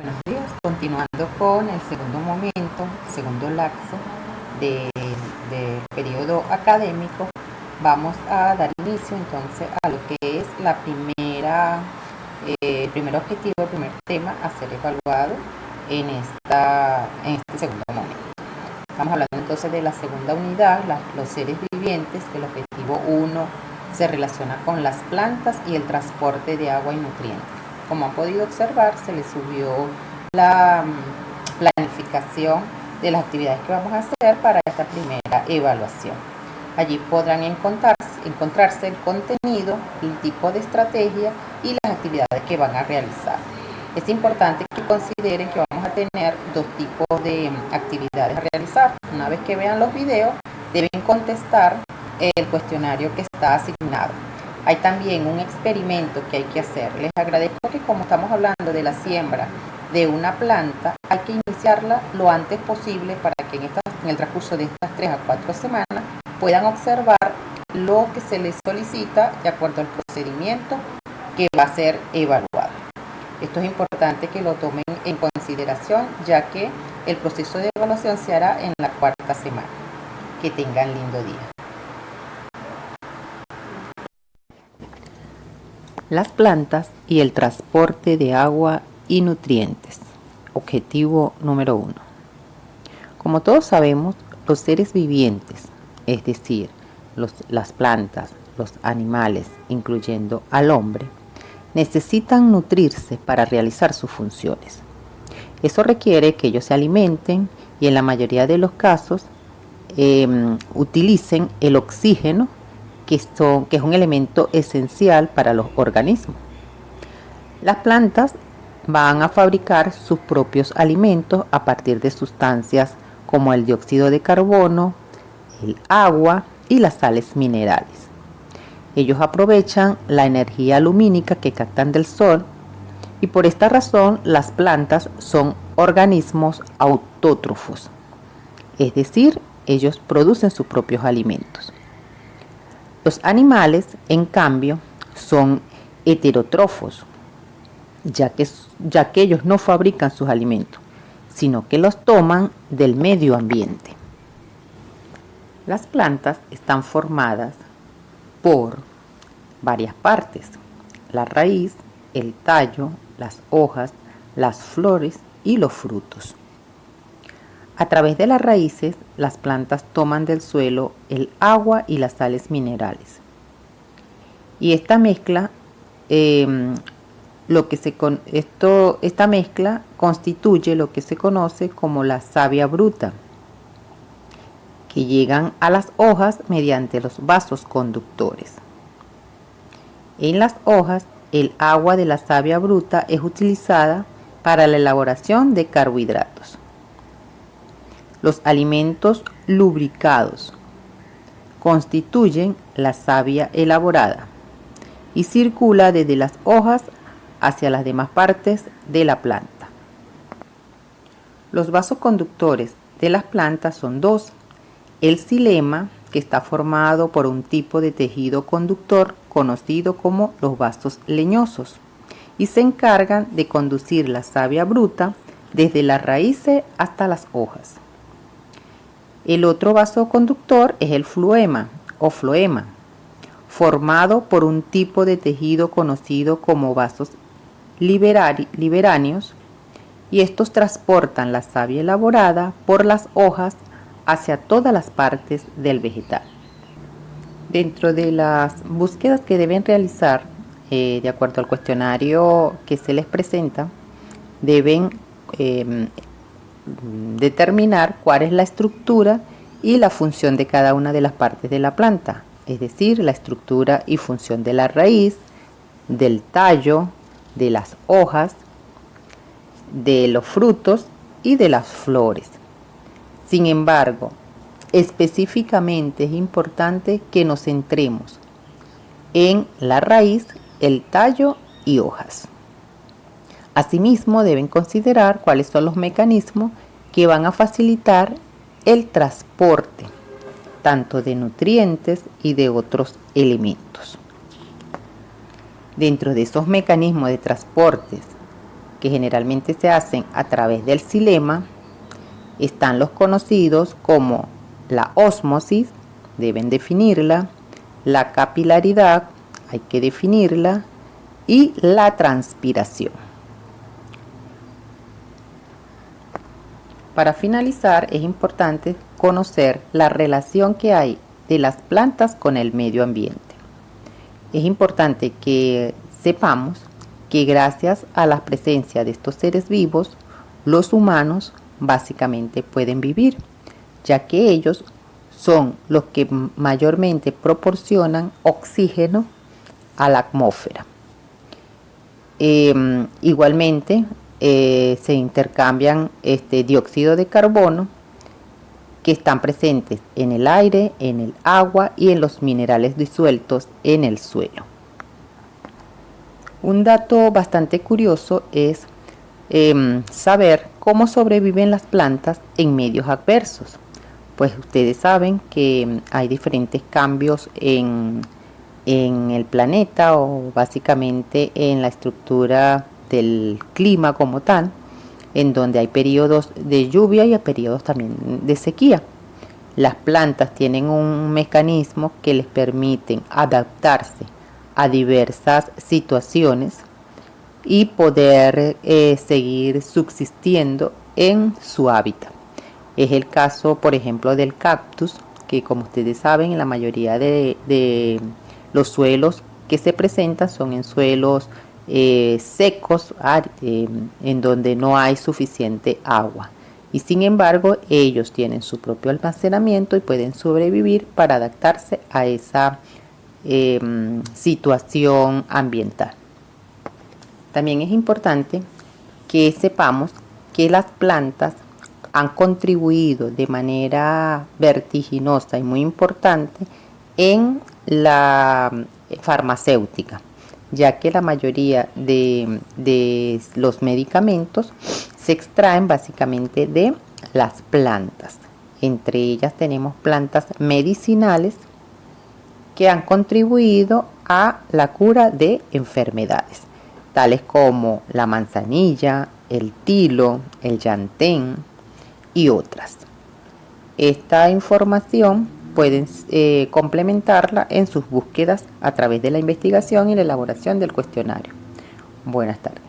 Buenos días, continuando con el segundo momento, segundo lapso del periodo académico, vamos a dar inicio entonces a lo que es el primer objetivo, el primer tema a ser evaluado en este segundo momento. Estamos hablando entonces de la segunda unidad, los seres vivientes. El objetivo 1 se relaciona con las plantas y el transporte de agua y nutrientes. Como han podido observar, se les subió la planificación de las actividades que vamos a hacer para esta primera evaluación. Allí podrán encontrarse el contenido, el tipo de estrategia y las actividades que van a realizar. Es importante que consideren que vamos a tener dos tipos de actividades a realizar. Una vez que vean los videos, deben contestar el cuestionario que está asignado. Hay también un experimento que hay que hacer. Les agradezco que, como estamos hablando de la siembra de una planta, hay que iniciarla lo antes posible para que en el transcurso de estas 3 a 4 semanas puedan observar lo que se les solicita de acuerdo al procedimiento que va a ser evaluado. Esto es importante que lo tomen en consideración, ya que el proceso de evaluación se hará en la 4ª semana. Que tengan lindo día. Las plantas y el transporte de agua y nutrientes. Objetivo número 1. Como todos sabemos, los seres vivientes, es decir, las plantas, los animales, incluyendo al hombre, necesitan nutrirse para realizar sus funciones. Eso requiere que ellos se alimenten y en la mayoría de los casos utilicen el oxígeno, que es un elemento esencial para los organismos. Las plantas van a fabricar sus propios alimentos a partir de sustancias como el dióxido de carbono, el agua y las sales minerales. Ellos aprovechan la energía lumínica que captan del sol y por esta razón las plantas son organismos autótrofos, es decir, ellos producen sus propios alimentos. Los animales, en cambio, son heterótrofos, ya que ellos no fabrican sus alimentos, sino que los toman del medio ambiente. Las plantas están formadas por varias partes: la raíz, el tallo, las hojas, las flores y los frutos. A través de las raíces, las plantas toman del suelo el agua y las sales minerales. Y esta mezcla, esta mezcla constituye lo que se conoce como la savia bruta, que llegan a las hojas mediante los vasos conductores. En las hojas, el agua de la savia bruta es utilizada para la elaboración de carbohidratos. Los alimentos lubricados constituyen la savia elaborada y circula desde las hojas hacia las demás partes de la planta. Los vasoconductores de las plantas son dos: el xilema, que está formado por un tipo de tejido conductor conocido como los vasos leñosos, y se encargan de conducir la savia bruta desde las raíces hasta las hojas. El otro vasoconductor es el floema o floema, formado por un tipo de tejido conocido como vasos liberáneos, y estos transportan la savia elaborada por las hojas hacia todas las partes del vegetal. Dentro de las búsquedas que deben realizar, de acuerdo al cuestionario que se les presenta, deben determinar cuál es la estructura y la función de cada una de las partes de la planta, es decir, la estructura y función de la raíz, del tallo, de las hojas, de los frutos y de las flores. Sin embargo, específicamente es importante que nos centremos en la raíz, el tallo y hojas. Asimismo, deben considerar cuáles son los mecanismos que van a facilitar el transporte tanto de nutrientes y de otros elementos. Dentro de esos mecanismos de transportes que generalmente se hacen a través del xilema, están los conocidos como la ósmosis, deben definirla, la capilaridad, hay que definirla, y la transpiración. Para finalizar, es importante conocer la relación que hay de las plantas con el medio ambiente. Es importante que sepamos que gracias a la presencia de estos seres vivos, los humanos básicamente pueden vivir, ya que ellos son los que mayormente proporcionan oxígeno a la atmósfera. Igualmente se intercambian dióxido de carbono que están presentes en el aire, en el agua y en los minerales disueltos en el suelo. Un dato bastante curioso es saber cómo sobreviven las plantas en medios adversos. Pues ustedes saben que hay diferentes cambios en el planeta o básicamente en la estructura del clima como tal, en donde hay periodos de lluvia y hay periodos también de sequía. Las plantas tienen un mecanismo que les permiten adaptarse a diversas situaciones y poder seguir subsistiendo en su hábitat. Es el caso, por ejemplo, del cactus, que como ustedes saben, en la mayoría de los suelos que se presentan son en suelos secos, en donde no hay suficiente agua. Y sin embargo, ellos tienen su propio almacenamiento y pueden sobrevivir para adaptarse a esa situación ambiental. También es importante que sepamos que las plantas han contribuido de manera vertiginosa y muy importante en la farmacéutica, ya que la mayoría de los medicamentos se extraen básicamente de las plantas. Entre ellas tenemos plantas medicinales que han contribuido a la cura de enfermedades, tales como la manzanilla, el tilo, el llantén y otras. Esta información pueden complementarla en sus búsquedas a través de la investigación y la elaboración del cuestionario. Buenas tardes.